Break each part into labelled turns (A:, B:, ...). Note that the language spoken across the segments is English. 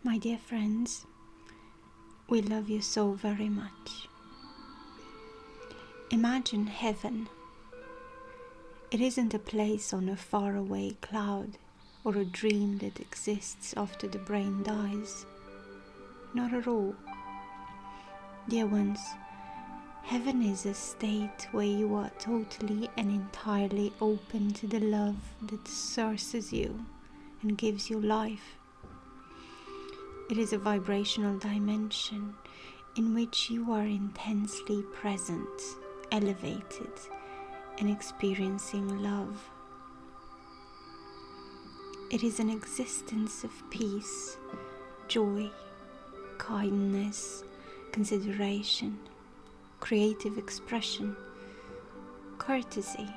A: My dear friends, we love you so very much. Imagine heaven. It isn't a place on a faraway cloud or a dream that exists after the brain dies. Not at all. Dear ones, heaven is a state where you are totally and entirely open to the love that sources you and gives you life. It is a vibrational dimension in which you are intensely present, elevated, and experiencing love. It is an existence of peace, joy, kindness, consideration, creative expression, courtesy,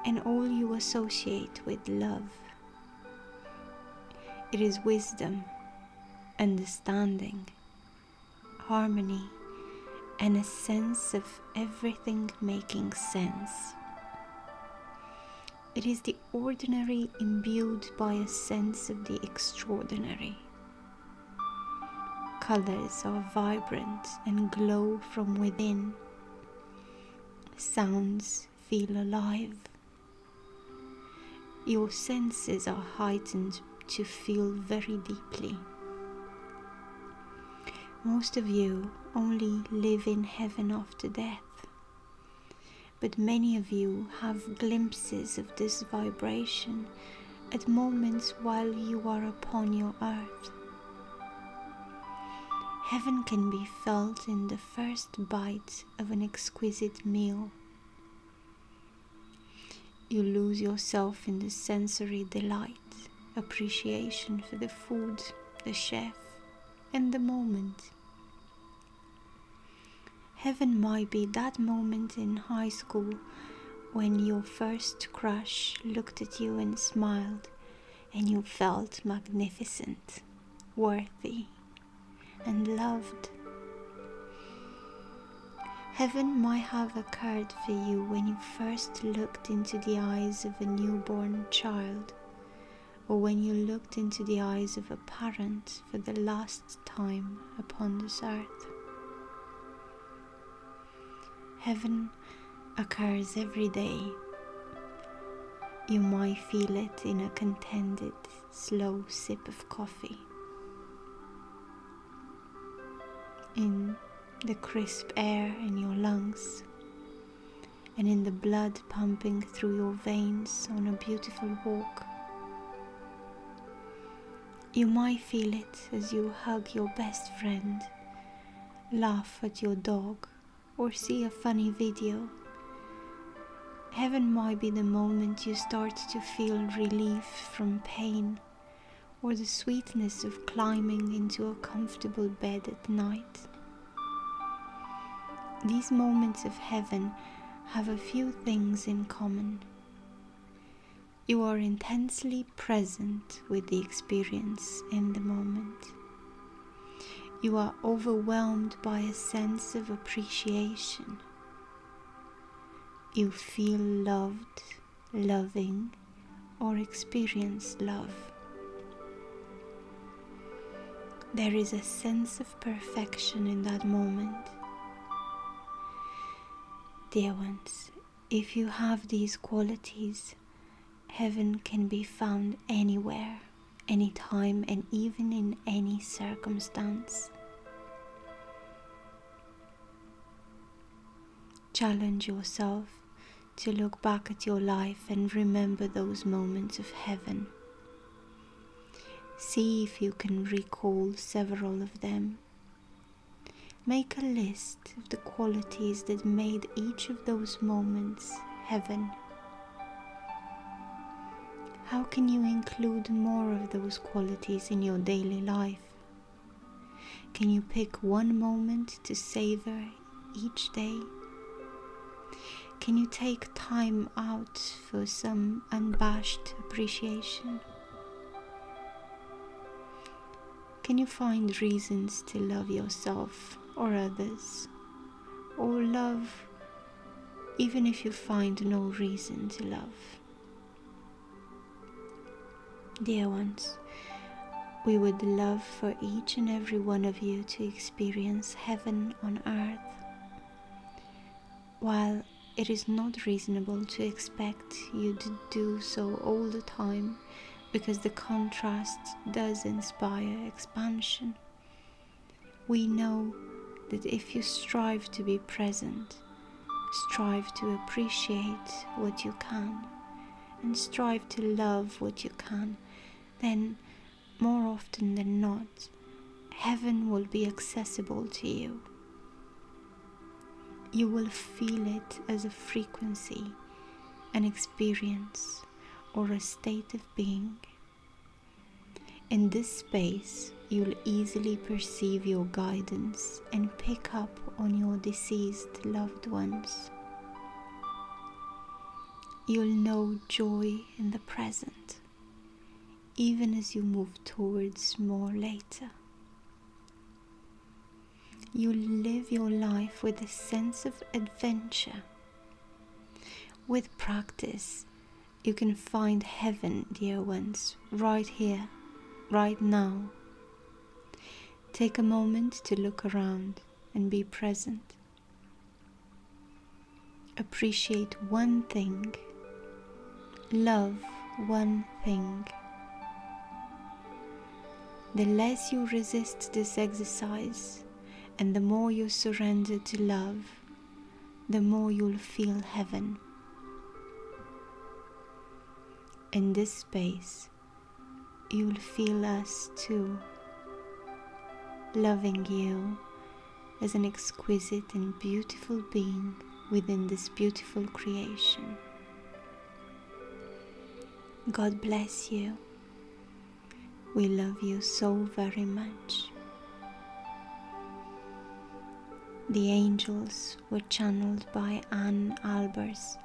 A: and all you associate with love. It is wisdom, understanding, harmony, and a sense of everything making sense. It is the ordinary imbued by a sense of the extraordinary. Colors are vibrant and glow from within. Sounds feel alive. Your senses are heightened to feel very deeply. Most of you only live in heaven after death, but many of you have glimpses of this vibration at moments while you are upon your earth. Heaven can be felt in the first bite of an exquisite meal. You lose yourself in the sensory delight, appreciation for the food, the chef, and the moment. Heaven might be that moment in high school when your first crush looked at you and smiled, and you felt magnificent, worthy, and loved. Heaven might have occurred for you when you first looked into the eyes of a newborn child, or when you looked into the eyes of a parent for the last time upon this earth. Heaven occurs every day. You might feel it in a contented, slow sip of coffee, in the crisp air in your lungs, and in the blood pumping through your veins on a beautiful walk. You might feel it as you hug your best friend, laugh at your dog, or see a funny video. Heaven might be the moment you start to feel relief from pain, or the sweetness of climbing into a comfortable bed at night. These moments of heaven have a few things in common. You are intensely present with the experience in the moment. You are overwhelmed by a sense of appreciation. You feel loved, loving, or experience love. There is a sense of perfection in that moment. Dear ones, if you have these qualities, heaven can be found anywhere, anytime, and even in any circumstance. Challenge yourself to look back at your life and remember those moments of heaven. See if you can recall several of them. Make a list of the qualities that made each of those moments heaven. How can you include more of those qualities in your daily life? Can you pick one moment to savor each day? Can you take time out for some unabashed appreciation? Can you find reasons to love yourself or others, or love even if you find no reason to love? Dear ones, We would love for each and every one of you to experience heaven on earth. While it is not reasonable to expect you to do so all the time, because the contrast does inspire expansion, we know that if you strive to be present, strive to appreciate what you can, and strive to love what you can, then more often than not, heaven will be accessible to you. You will feel it as a frequency, an experience, or a state of being. In this space, you'll easily perceive your guidance and pick up on your deceased loved ones. You'll know joy in the present, even as you move towards more later. You'll live your life with a sense of adventure. With practice, you can find heaven, dear ones, right here, right now. Take a moment to look around and be present. Appreciate one thing. Love one thing. The less you resist this exercise, and the more you surrender to love, the more you'll feel heaven. In this space, you'll feel us too, loving you as an exquisite and beautiful being within this beautiful creation. God bless you. We love you so very much. The angels were channeled by Ann Albers,